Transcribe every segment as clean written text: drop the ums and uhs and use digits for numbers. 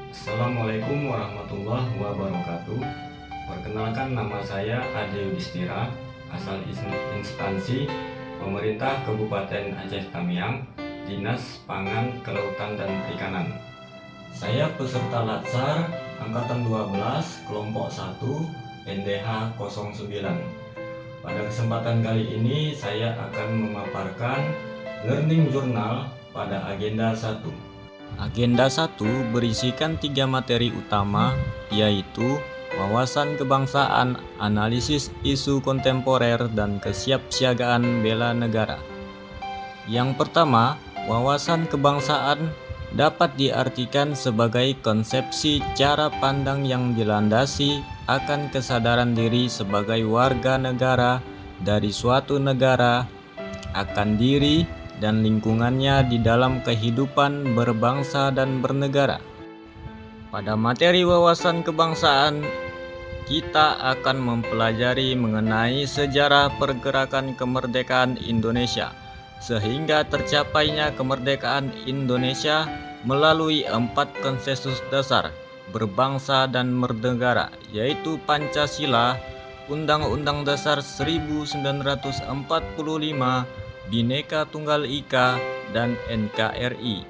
Assalamualaikum warahmatullahi wabarakatuh. Perkenalkan, nama saya Ade Yudhistira, asal instansi pemerintah Kabupaten Aceh Tamiang, Dinas Pangan, Kelautan dan Perikanan. Saya peserta Latsar angkatan 12 kelompok 1 NDH 09. Pada kesempatan kali ini saya akan memaparkan learning journal pada agenda 1. Agenda 1 berisikan 3 materi utama, yaitu wawasan kebangsaan, analisis isu kontemporer, dan kesiapsiagaan bela negara. Yang pertama, wawasan kebangsaan dapat diartikan sebagai konsepsi cara pandang yang dilandasi akan kesadaran diri sebagai warga negara dari suatu negara, akan diri dan lingkungannya di dalam kehidupan berbangsa dan bernegara. Pada materi wawasan kebangsaan, kita akan mempelajari mengenai sejarah pergerakan kemerdekaan Indonesia sehingga tercapainya kemerdekaan Indonesia melalui 4 konsensus dasar berbangsa dan bernegara, yaitu Pancasila, Undang-Undang Dasar 1945, Bhinneka Tunggal Ika, dan NKRI.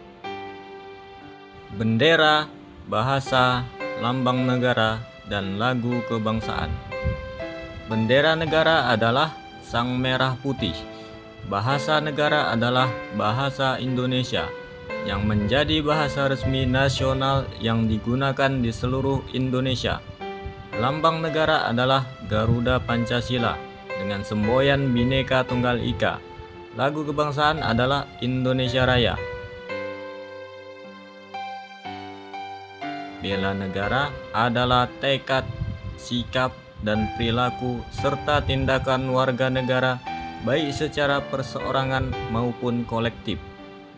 Bendera, bahasa, lambang negara, dan lagu kebangsaan. Bendera negara adalah sang merah putih. Bahasa negara adalah bahasa Indonesia yang menjadi bahasa resmi nasional yang digunakan di seluruh Indonesia. Lambang negara adalah Garuda Pancasila dengan semboyan Bhinneka Tunggal Ika. Lagu kebangsaan adalah Indonesia Raya. Bela negara adalah tekad, sikap, dan perilaku serta tindakan warga negara baik secara perseorangan maupun kolektif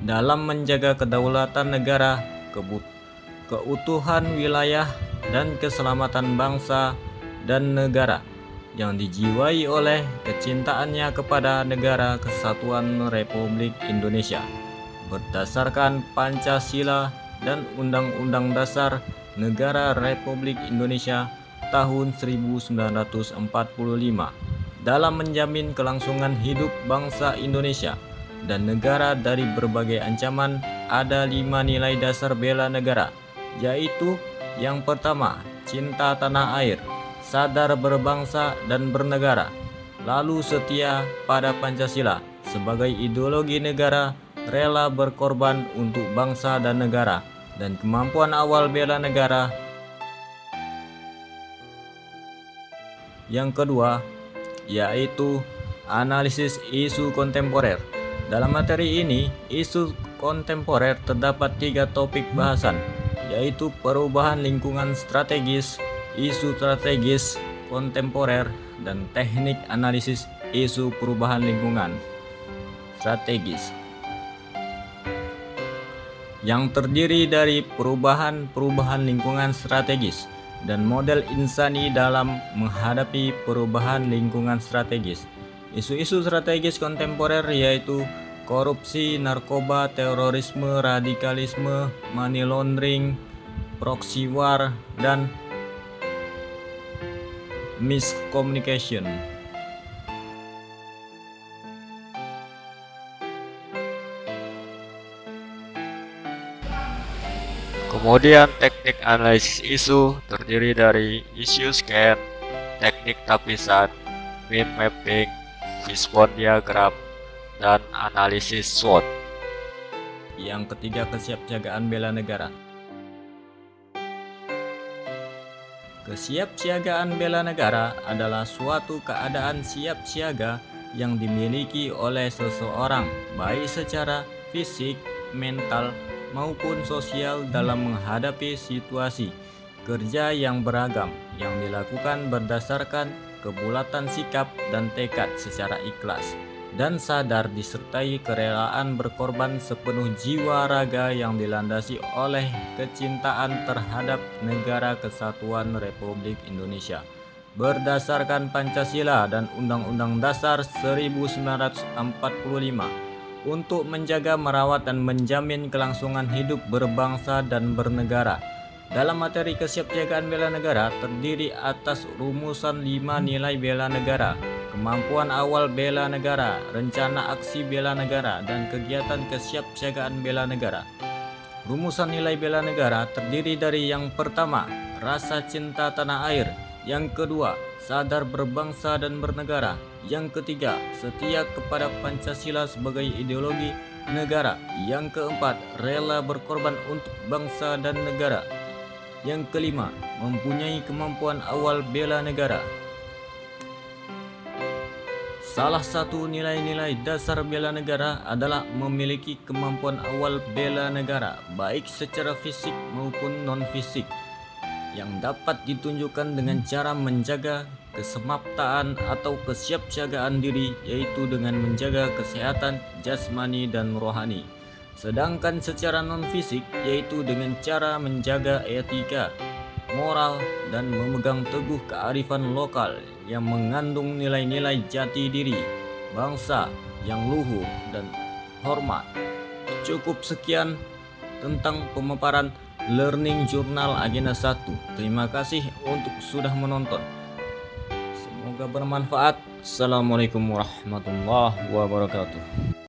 dalam menjaga kedaulatan negara, keutuhan wilayah, dan keselamatan bangsa dan negara yang dijiwai oleh kecintaannya kepada Negara Kesatuan Republik Indonesia berdasarkan Pancasila dan Undang-Undang Dasar Negara Republik Indonesia tahun 1945 dalam menjamin kelangsungan hidup bangsa Indonesia dan negara dari berbagai ancaman. Ada 5 nilai dasar bela negara, yaitu yang pertama, cinta tanah air, sadar berbangsa dan bernegara, lalu setia pada Pancasila sebagai ideologi negara, rela berkorban untuk bangsa dan negara, dan kemampuan awal bela negara. Yang kedua, yaitu analisis isu kontemporer. Dalam materi ini, isu kontemporer terdapat 3 topik bahasan, yaitu perubahan lingkungan strategis, isu strategis kontemporer, dan teknik analisis isu perubahan lingkungan strategis, yang terdiri dari perubahan lingkungan strategis dan model insani dalam menghadapi perubahan lingkungan strategis. Isu-isu strategis kontemporer yaitu korupsi, narkoba, terorisme, radikalisme, money laundering, proxy war, dan miscommunication. Kemudian teknik analisis isu terdiri dari issue scan, teknik tapisan, mind mapping, fishbone diagram, dan analisis SWOT. Yang ketiga, kesiapsiagaan bela negara. Kesiapsiagaan bela negara adalah suatu keadaan siap siaga yang dimiliki oleh seseorang baik secara fisik, mental, maupun sosial dalam menghadapi situasi kerja yang beragam yang dilakukan berdasarkan kebulatan sikap dan tekad secara ikhlas dan sadar disertai kerelaan berkorban sepenuh jiwa raga yang dilandasi oleh kecintaan terhadap Negara Kesatuan Republik Indonesia berdasarkan Pancasila dan Undang-Undang Dasar 1945 untuk menjaga, merawat, dan menjamin kelangsungan hidup berbangsa dan bernegara. Dalam materi kesiapsiagaan bela negara terdiri atas rumusan 5 nilai bela negara, kemampuan awal bela negara, rencana aksi bela negara, dan kegiatan kesiapsiagaan bela negara. Rumusan nilai bela negara terdiri dari yang pertama, rasa cinta tanah air, yang kedua, sadar berbangsa dan bernegara, yang ketiga, setia kepada Pancasila sebagai ideologi negara, yang keempat, rela berkorban untuk bangsa dan negara, yang kelima, mempunyai kemampuan awal bela negara. Salah satu nilai-nilai dasar bela negara adalah memiliki kemampuan awal bela negara, baik secara fisik maupun non-fisik, yang dapat ditunjukkan dengan cara menjaga kesemaptaan atau kesiapsiagaan diri, yaitu dengan menjaga kesehatan jasmani dan rohani. Sedangkan secara non-fisik, yaitu dengan cara menjaga etika, moral, dan memegang teguh kearifan lokal yang mengandung nilai-nilai jati diri, bangsa yang luhur dan hormat. Cukup sekian tentang pemaparan Learning Journal Agenda 1. Terima kasih untuk sudah menonton. Semoga bermanfaat. Assalamualaikum warahmatullahi wabarakatuh.